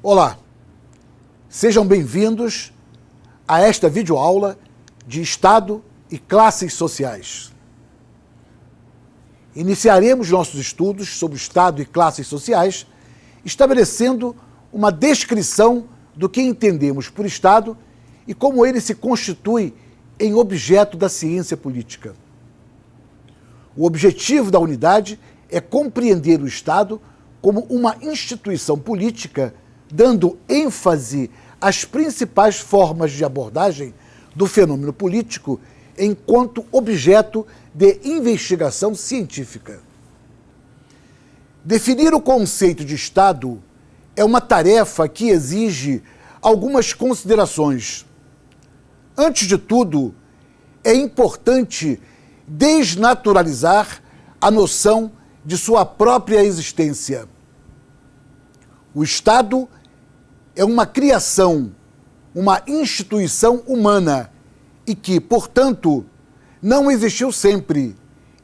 Olá, sejam bem-vindos a esta videoaula de Estado e Classes Sociais. Iniciaremos nossos estudos sobre o Estado e classes sociais, estabelecendo uma descrição do que entendemos por Estado e como ele se constitui em objeto da ciência política. O objetivo da unidade é compreender o Estado como uma instituição política, dando ênfase às principais formas de abordagem do fenômeno político enquanto objeto de investigação científica. Definir o conceito de Estado é uma tarefa que exige algumas considerações. Antes de tudo, é importante desnaturalizar a noção de sua própria existência. O Estado é uma criação, uma instituição humana e que, portanto, não existiu sempre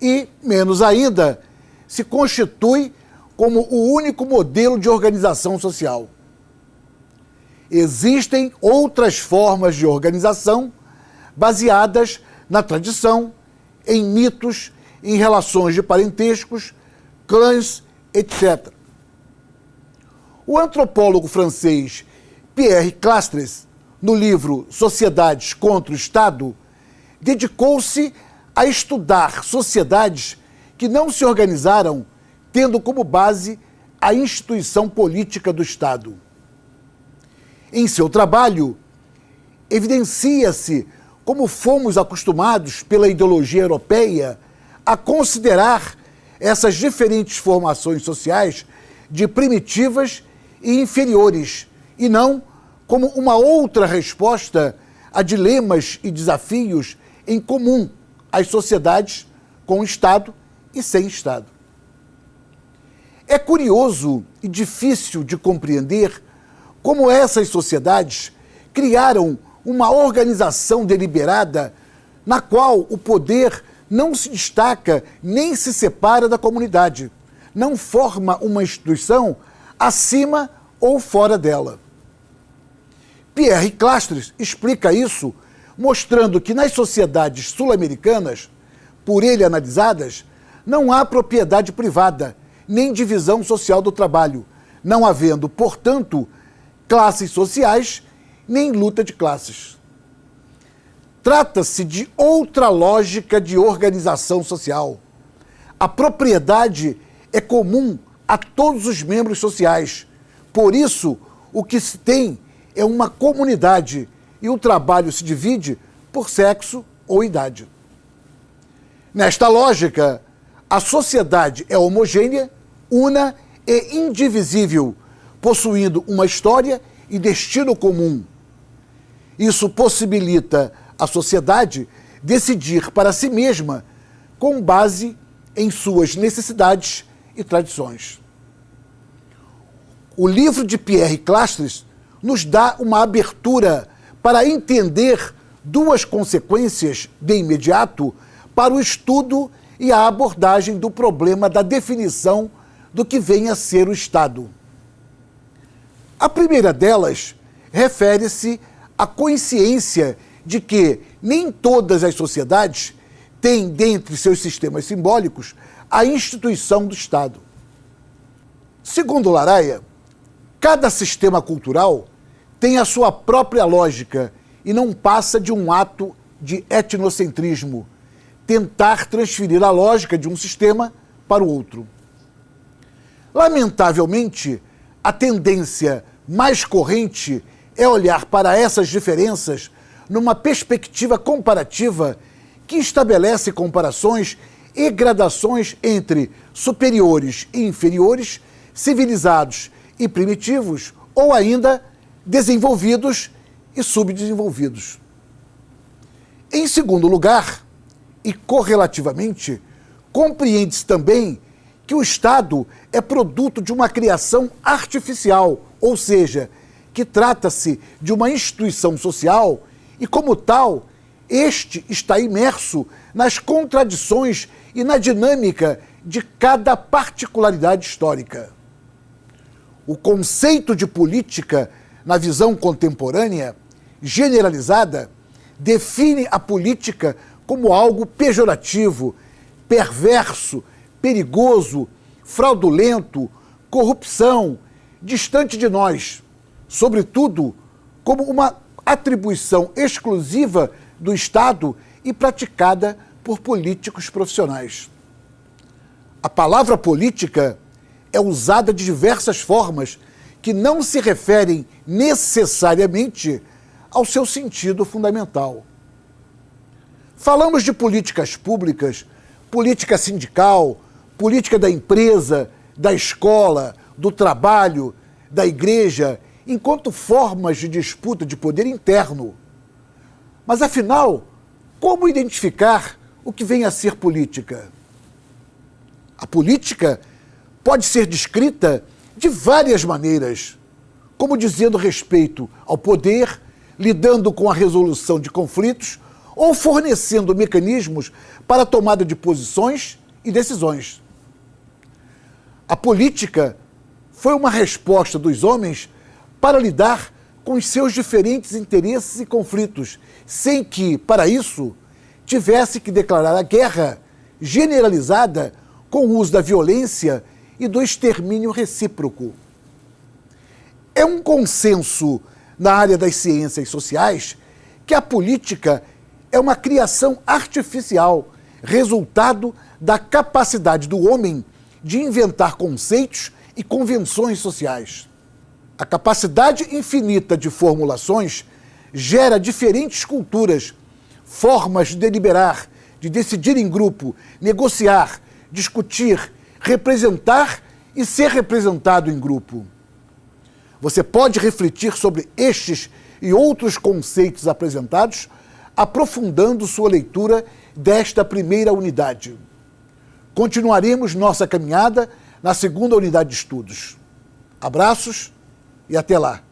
e, menos ainda, se constitui como o único modelo de organização social. Existem outras formas de organização baseadas na tradição, em mitos, em relações de parentescos, clãs, etc. O antropólogo francês Pierre Clastres, no livro Sociedades contra o Estado, dedicou-se a estudar sociedades que não se organizaram tendo como base a instituição política do Estado. Em seu trabalho, evidencia-se como fomos acostumados pela ideologia europeia a considerar essas diferentes formações sociais de primitivas e inferiores, e não como uma outra resposta a dilemas e desafios em comum às sociedades com Estado e sem Estado. É curioso e difícil de compreender como essas sociedades criaram uma organização deliberada na qual o poder não se destaca nem se separa da comunidade, não forma uma instituição acima ou fora dela. Pierre Clastres explica isso mostrando que nas sociedades sul-americanas, por ele analisadas, não há propriedade privada, nem divisão social do trabalho, não havendo, portanto, classes sociais, nem luta de classes. Trata-se de outra lógica de organização social. A propriedade é comum a todos os membros sociais. Por isso, o que se tem é uma comunidade e o trabalho se divide por sexo ou idade. Nesta lógica, a sociedade é homogênea, una e indivisível, possuindo uma história e destino comum. Isso possibilita a sociedade decidir para si mesma com base em suas necessidades e tradições. O livro de Pierre Clastres nos dá uma abertura para entender duas consequências de imediato para o estudo e a abordagem do problema da definição do que vem a ser o Estado. A primeira delas refere-se à consciência de que nem todas as sociedades têm, dentre seus sistemas simbólicos, a instituição do Estado. Segundo Laraia, cada sistema cultural tem a sua própria lógica e não passa de um ato de etnocentrismo, tentar transferir a lógica de um sistema para o outro. Lamentavelmente, a tendência mais corrente é olhar para essas diferenças numa perspectiva comparativa que estabelece comparações e gradações entre superiores e inferiores, civilizados e primitivos, ou ainda desenvolvidos e subdesenvolvidos. Em segundo lugar, e correlativamente, compreende-se também que o Estado é produto de uma criação artificial, ou seja, que trata-se de uma instituição social e, como tal, este está imerso nas contradições e na dinâmica de cada particularidade histórica. O conceito de política, na visão contemporânea, generalizada, define a política como algo pejorativo, perverso, perigoso, fraudulento, corrupção, distante de nós, sobretudo como uma atribuição exclusiva do Estado e praticada por políticos profissionais. A palavra política é usada de diversas formas que não se referem necessariamente ao seu sentido fundamental. Falamos de políticas públicas, política sindical, política da empresa, da escola, do trabalho, da igreja, enquanto formas de disputa de poder interno. Mas, afinal, como identificar o que vem a ser política? A política pode ser descrita de várias maneiras, como dizendo respeito ao poder, lidando com a resolução de conflitos ou fornecendo mecanismos para a tomada de posições e decisões. A política foi uma resposta dos homens para lidar com os seus diferentes interesses e conflitos, sem que, para isso, tivesse que declarar a guerra generalizada com o uso da violência e do extermínio recíproco. É um consenso na área das ciências sociais que a política é uma criação artificial, resultado da capacidade do homem de inventar conceitos e convenções sociais. A capacidade infinita de formulações gera diferentes culturas, formas de deliberar, de decidir em grupo, negociar, discutir, representar e ser representado em grupo. Você pode refletir sobre estes e outros conceitos apresentados, aprofundando sua leitura desta primeira unidade. Continuaremos nossa caminhada na segunda unidade de estudos. Abraços e até lá!